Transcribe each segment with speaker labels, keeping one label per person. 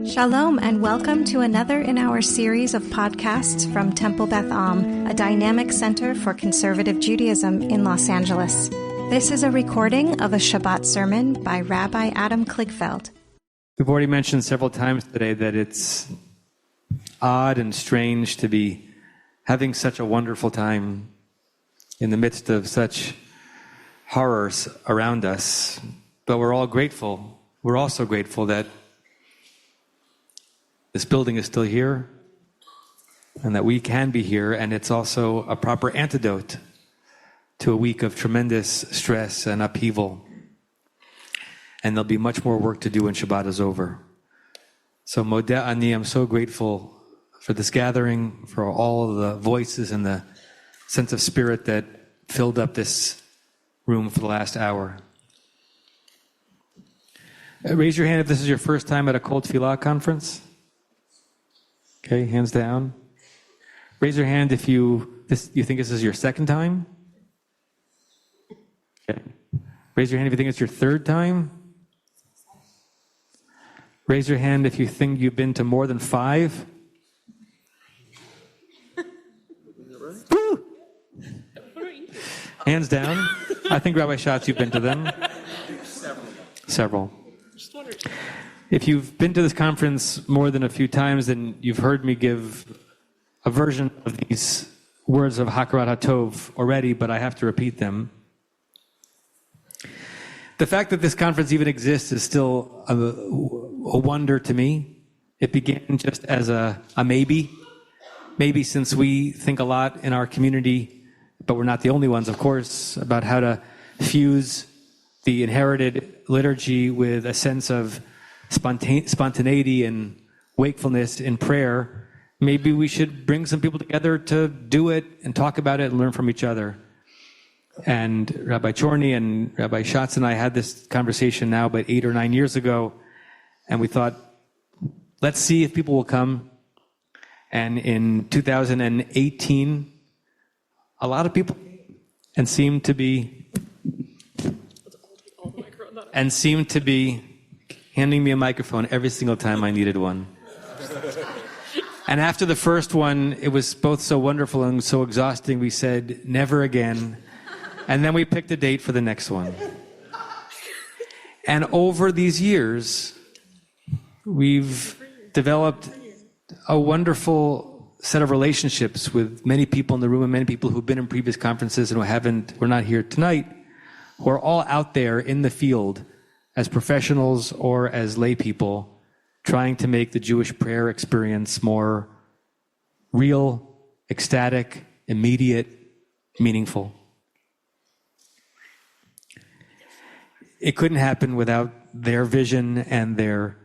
Speaker 1: Shalom and welcome to another in our series of podcasts from Temple Beth Am, a dynamic center for conservative Judaism in Los Angeles. This is a recording of a Shabbat sermon by Rabbi Adam Kligfeld.
Speaker 2: We've already mentioned several times today that it's odd and strange to be having such a wonderful time in the midst of such horrors around us. But we're all grateful. We're also grateful that this building is still here and that we can be here, and it's also a proper antidote to a week of tremendous stress and upheaval. And there'll be much more work to do when Shabbat is over. So Modeh Ani, I'm so grateful for this gathering, for all of the voices and the sense of spirit that filled up this room for the last hour. Raise your hand if this is your first time at a Kol Tefillah conference. Okay, hands down. Raise your hand if you think this is your second time. Okay. Raise your hand if you think it's your third time. Raise your hand if you think you've been to more than 5. Woo! Hands down. I think Rabbi Schatz, you've been to them. Several. If you've been to this conference more than a few times, then you've heard me give a version of these words of Hakarat HaTov already, but I have to repeat them. The fact that this conference even exists is still a wonder to me. It began just as a maybe. Maybe since we think a lot in our community, but we're not the only ones, of course, about how to fuse the inherited liturgy with a sense of spontaneity and wakefulness in prayer. Maybe we should bring some people together to do it and talk about it and learn from each other. And Rabbi Chorny and Rabbi Schatz and I had this conversation now about 8 or 9 years ago, and we thought, let's see if people will come. And in 2018, a lot of people and seemed to be handing me a microphone every single time I needed one. And after the first one, it was both so wonderful and so exhausting, we said, never again. And then we picked a date for the next one. And over these years, we've developed a wonderful set of relationships with many people in the room and many people who've been in previous conferences and who are not here tonight, who are all out there in the field as professionals or as lay people, trying to make the Jewish prayer experience more real, ecstatic, immediate, meaningful. It couldn't happen without their vision and their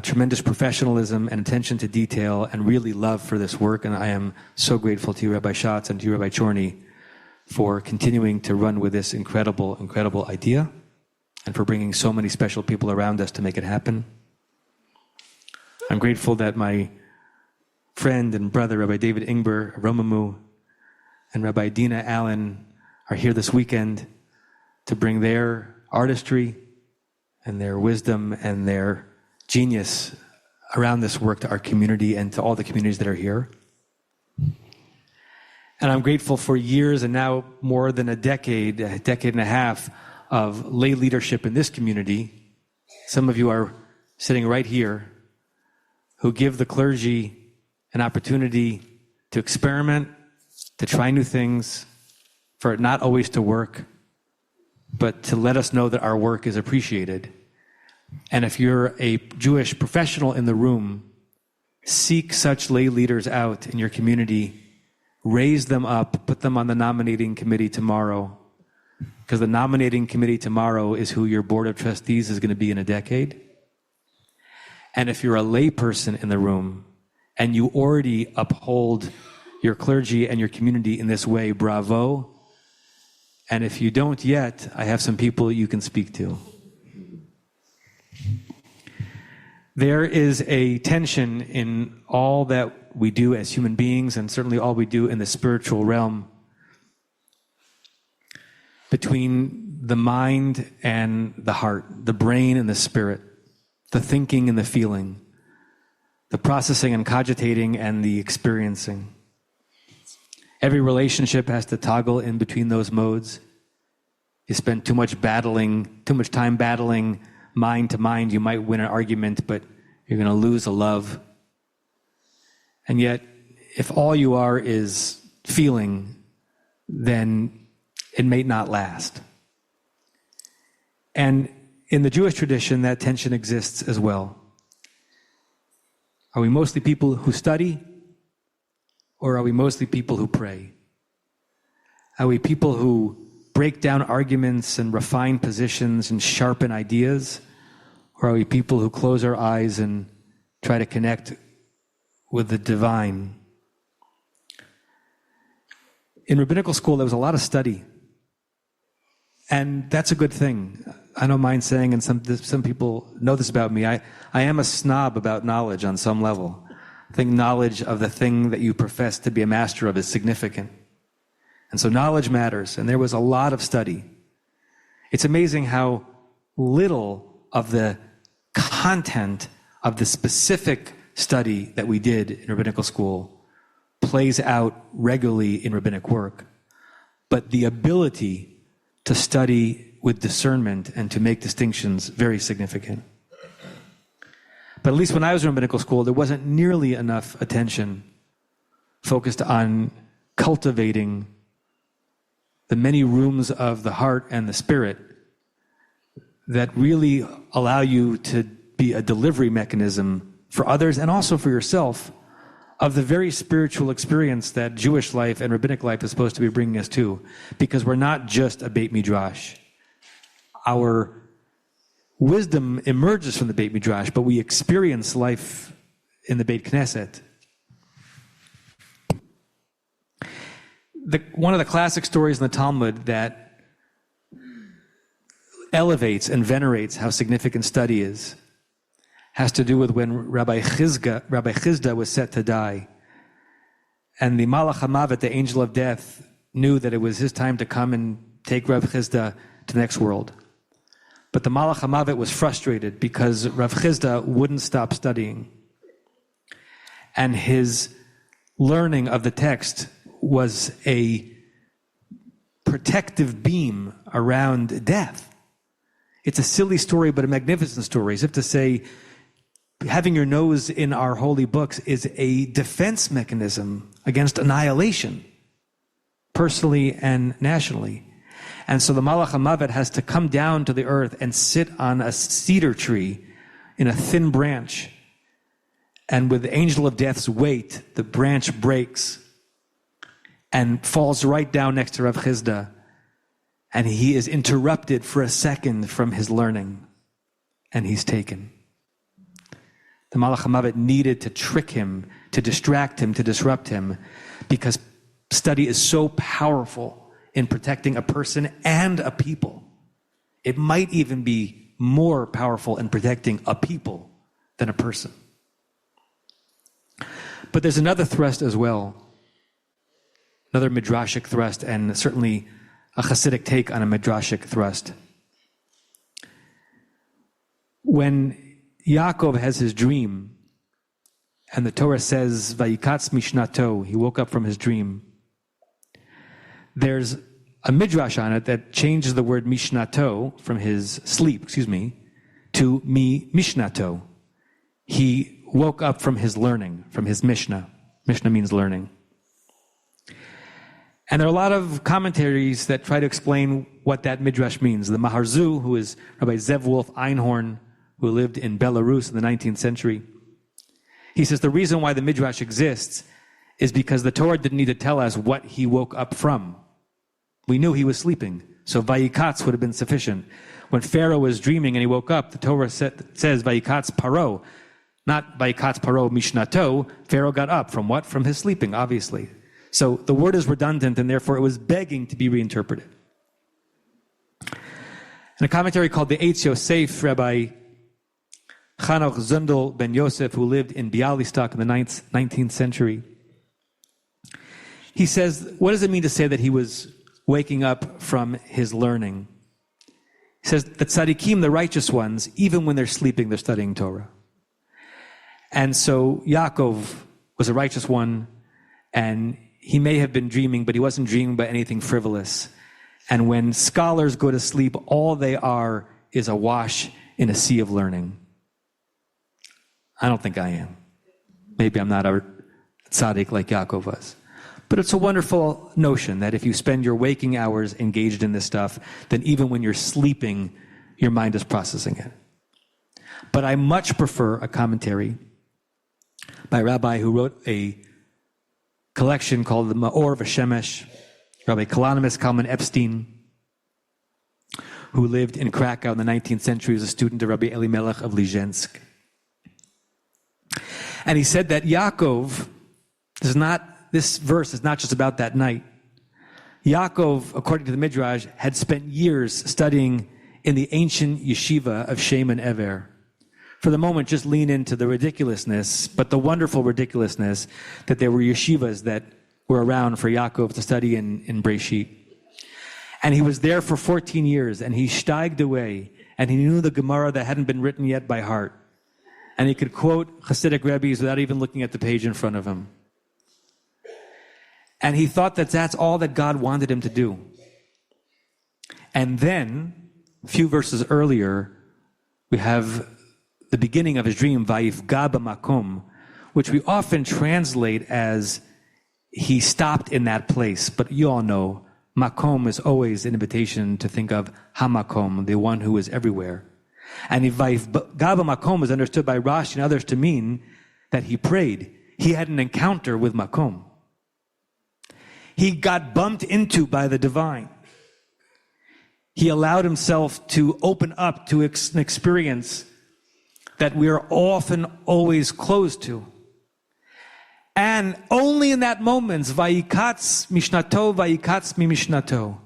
Speaker 2: tremendous professionalism and attention to detail and really love for this work. And I am so grateful to you, Rabbi Schatz, and to you, Rabbi Chorny, for continuing to run with this incredible, incredible idea and for bringing so many special people around us to make it happen. I'm grateful that my friend and brother, Rabbi David Ingber, Romamu, and Rabbi Dina Allen are here this weekend to bring their artistry and their wisdom and their genius around this work to our community and to all the communities that are here. And I'm grateful for years and now more than a decade and a half of lay leadership in this community. Some of you are sitting right here who give the clergy an opportunity to experiment, to try new things, for it not always to work, but to let us know that our work is appreciated. And if you're a Jewish professional in the room, seek such lay leaders out in your community, raise them up, put them on the nominating committee tomorrow, because the nominating committee tomorrow is who your board of trustees is going to be in a decade. And if you're a lay person in the room and you already uphold your clergy and your community in this way, bravo. And if you don't yet, I have some people you can speak to. There is a tension in all that we do as human beings, and certainly all we do in the spiritual realm, between the mind and the heart, the brain and the spirit, the thinking and the feeling. the processing and cogitating and the experiencing. Every relationship has to toggle in between those modes. You spend too much time battling mind to mind, you might win an argument, but you're going to lose a love. And yet, if all you are is feeling, then it may not last. And in the Jewish tradition, that tension exists as well. Are we mostly people who study, or are we mostly people who pray? Are we people who break down arguments and refine positions and sharpen ideas? Or are we people who close our eyes and try to connect with the divine? In rabbinical school, there was a lot of study. And that's a good thing. I don't mind saying, and some people know this about me, I am a snob about knowledge on some level. I think knowledge of the thing that you profess to be a master of is significant. And so knowledge matters, and there was a lot of study. It's amazing how little of the content of the specific study that we did in rabbinical school plays out regularly in rabbinic work. But the ability to study with discernment and to make distinctions, very significant. But at least when I was in rabbinical school, there wasn't nearly enough attention focused on cultivating the many rooms of the heart and the spirit that really allow you to be a delivery mechanism for others and also for yourself of the very spiritual experience that Jewish life and rabbinic life is supposed to be bringing us to. Because we're not just a Beit Midrash. Our wisdom emerges from the Beit Midrash, but we experience life in the Beit Knesset. One of the classic stories in the Talmud that elevates and venerates how significant study is has to do with when Rabbi Chizda was set to die. And the Malach HaMavet, the angel of death, knew that it was his time to come and take Rabbi Chizda to the next world. But the Malach HaMavet was frustrated because Rav Chizda wouldn't stop studying. And his learning of the text was a protective beam around death. It's a silly story, but a magnificent story. As if to say, having your nose in our holy books is a defense mechanism against annihilation, personally and nationally. And so the Malach HaMavet has to come down to the earth and sit on a cedar tree in a thin branch. And with the angel of death's weight, the branch breaks and falls right down next to Rav Chizda. And he is interrupted for a second from his learning. And he's taken. The Malach HaMavet needed to trick him, to distract him, to disrupt him, because study is so powerful in protecting a person and a people. It might even be more powerful in protecting a people than a person. But there's another thrust as well, another midrashic thrust, and certainly a Hasidic take on a midrashic thrust. When Yaakov has his dream, and the Torah says, Vayikatz mishnato, he woke up from his dream. There's a midrash on it that changes the word mishnato from his sleep, to mishnato. He woke up from his learning, from his Mishnah. Mishnah means learning. And there are a lot of commentaries that try to explain what that midrash means. The Maharzu, who is Rabbi Zev Wolf Einhorn, who lived in Belarus in the 19th century, he says the reason why the midrash exists is because the Torah didn't need to tell us what he woke up from. We knew he was sleeping, so Vayikatz would have been sufficient. When Pharaoh was dreaming and he woke up, the Torah says Vayikatz Paro, not Vayikatz Paro Mishnato. Pharaoh got up from what? From his sleeping, obviously. So the word is redundant, and therefore it was begging to be reinterpreted. In a commentary called the Eitz Yosef, Rabbi Chanoch Zundel ben Yosef, who lived in Bialystok in the 19th century, he says, what does it mean to say that he was waking up from his learning? He says that tzaddikim, the righteous ones, even when they're sleeping, they're studying Torah. And so Yaakov was a righteous one, and he may have been dreaming, but he wasn't dreaming about anything frivolous. And when scholars go to sleep, all they are is awash in a sea of learning. I don't think I am. Maybe I'm not a tzaddik like Yaakov was. But it's a wonderful notion that if you spend your waking hours engaged in this stuff, then even when you're sleeping, your mind is processing it. But I much prefer a commentary by a rabbi who wrote a collection called the Ma'or V'Shemesh, Rabbi Kalanimus Kalman Epstein, who lived in Krakow in the 19th century, was a student of Rabbi Elimelech of Lizhensk. And he said that Yaakov this verse is not just about that night. Yaakov, according to the Midrash, had spent years studying in the ancient yeshiva of Shem and Ever. For the moment, just lean into the ridiculousness, but the wonderful ridiculousness that there were yeshivas that were around for Yaakov to study in Breshit. And he was there for 14 years, and he steiged away, and he knew the Gemara that hadn't been written yet by heart. And he could quote Hasidic rabbis without even looking at the page in front of him. And he thought that that's all that God wanted him to do. And then, a few verses earlier, we have the beginning of his dream, Vayifga b'makom, which we often translate as he stopped in that place. But you all know, makom is always an invitation to think of hamakom, the one who is everywhere. And Vayifga b'makom is understood by Rashi and others to mean that he prayed. He had an encounter with makom. He got bumped into by the divine. He allowed himself to open up to an experience that we are often always closed to. And only in that moment, Vayikatz Mishnato, Vayikatz mi Mishnato,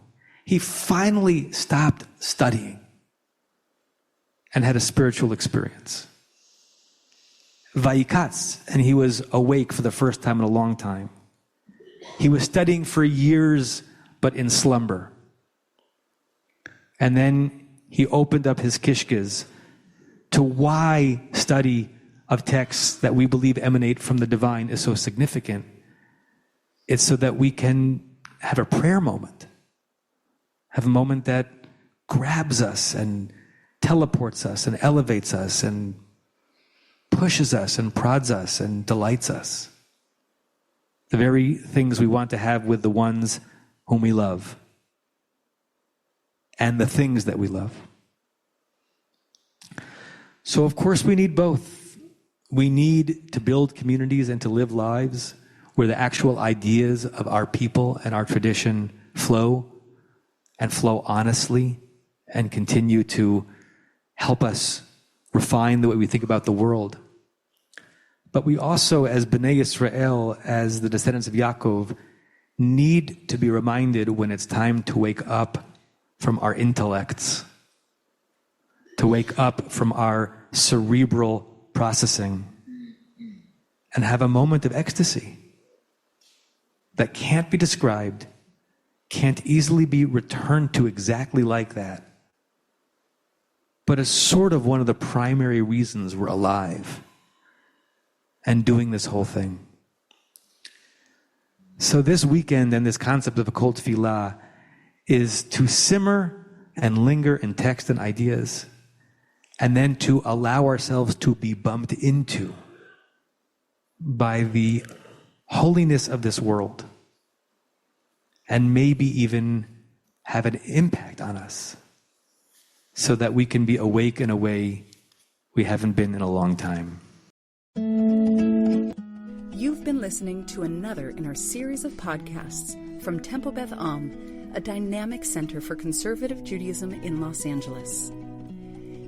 Speaker 2: he finally stopped studying and had a spiritual experience. Vayikatz, and he was awake for the first time in a long time. He was studying for years, but in slumber. And then he opened up his kishkes to why study of texts that we believe emanate from the divine is so significant. It's so that we can have a prayer moment, have a moment that grabs us and teleports us and elevates us and pushes us and prods us and delights us. The very things we want to have with the ones whom we love and the things that we love. So, of course, we need both. We need to build communities and to live lives where the actual ideas of our people and our tradition flow and flow honestly and continue to help us refine the way we think about the world. But we also, as Bnei Yisrael, as the descendants of Yaakov, need to be reminded when it's time to wake up from our intellects, to wake up from our cerebral processing, and have a moment of ecstasy that can't be described, can't easily be returned to exactly like that, but is sort of one of the primary reasons we're alive and doing this whole thing. So this weekend and this concept of a kol tefillah is to simmer and linger in text and ideas, and then to allow ourselves to be bumped into by the holiness of this world, and maybe even have an impact on us so that we can be awake in a way we haven't been in a long time.
Speaker 3: You've been listening to another in our series of podcasts from Temple Beth Am, a dynamic center for conservative Judaism in Los Angeles.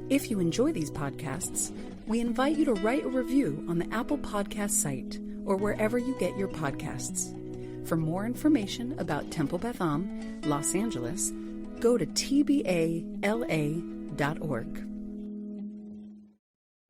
Speaker 3: If you enjoy these podcasts, we invite you to write a review on the Apple Podcast site or wherever you get your podcasts. For more information about Temple Beth Am, Los Angeles, go to tbala.org.